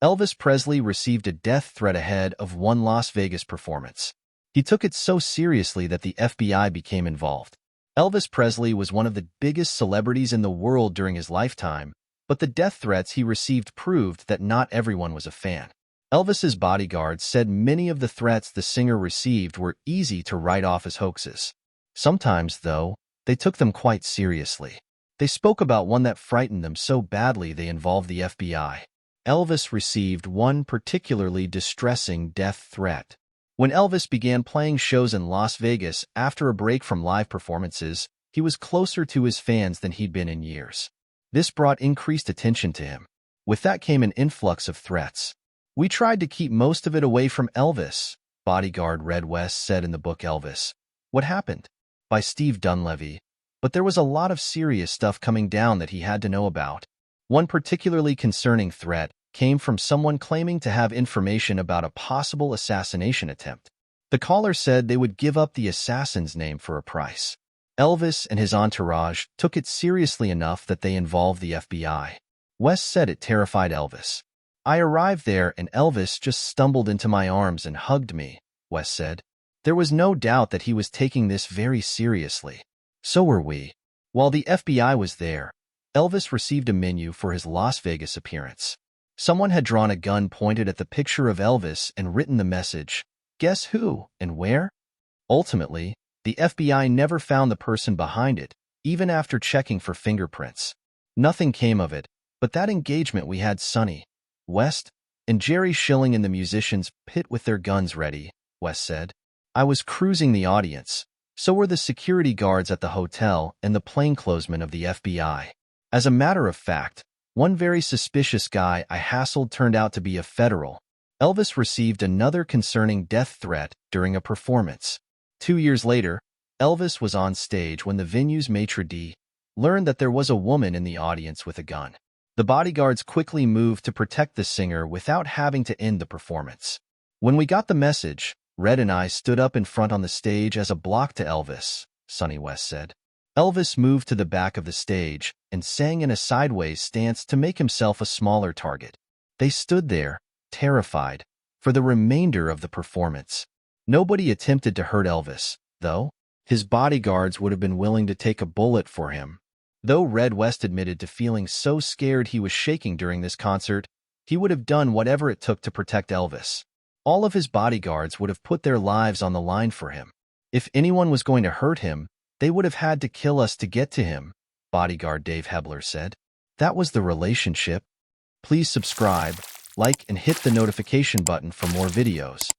Elvis Presley received a death threat ahead of one Las Vegas performance. He took it so seriously that the FBI became involved. Elvis Presley was one of the biggest celebrities in the world during his lifetime, but the death threats he received proved that not everyone was a fan. Elvis's bodyguards said many of the threats the singer received were easy to write off as hoaxes. Sometimes, though, they took them quite seriously. They spoke about one that frightened them so badly they involved the FBI. Elvis received one particularly distressing death threat. When Elvis began playing shows in Las Vegas after a break from live performances, he was closer to his fans than he'd been in years. This brought increased attention to him. With that came an influx of threats. "We tried to keep most of it away from Elvis," bodyguard Red West said in the book Elvis, "What Happened?" by Steve Dunleavy, but there was a lot of serious stuff coming down that he had to know about. One particularly concerning threat came from someone claiming to have information about a possible assassination attempt. The caller said they would give up the assassin's name for a price. Elvis and his entourage took it seriously enough that they involved the FBI. West said it terrified Elvis. "I arrived there and Elvis just stumbled into my arms and hugged me," West said. There was no doubt that he was taking this very seriously. So were we. While the FBI was there, Elvis received a menu for his Las Vegas appearance. Someone had drawn a gun pointed at the picture of Elvis and written the message, "Guess who and where?" Ultimately, the FBI never found the person behind it, even after checking for fingerprints. Nothing came of it, but that engagement we had Sonny, West, and Jerry Schilling in the musicians' pit with their guns ready, West said. "I was cruising the audience. So were the security guards at the hotel and the plainclothesmen of the FBI. As a matter of fact, one very suspicious guy I hassled turned out to be a federal." Elvis received another concerning death threat during a performance. 2 years later, Elvis was on stage when the venue's maitre d' learned that there was a woman in the audience with a gun. The bodyguards quickly moved to protect the singer without having to end the performance. "When we got the message, Red and I stood up in front on the stage as a block to Elvis," Sonny West said. Elvis moved to the back of the stage and sang in a sideways stance to make himself a smaller target. They stood there, terrified, for the remainder of the performance. Nobody attempted to hurt Elvis, though. His bodyguards would have been willing to take a bullet for him. Though Red West admitted to feeling so scared he was shaking during this concert, he would have done whatever it took to protect Elvis. All of his bodyguards would have put their lives on the line for him. If anyone was going to hurt him, they would have had to kill us to get to him, bodyguard Dave Hebler said. That was the relationship. Please subscribe, like, and hit the notification button for more videos.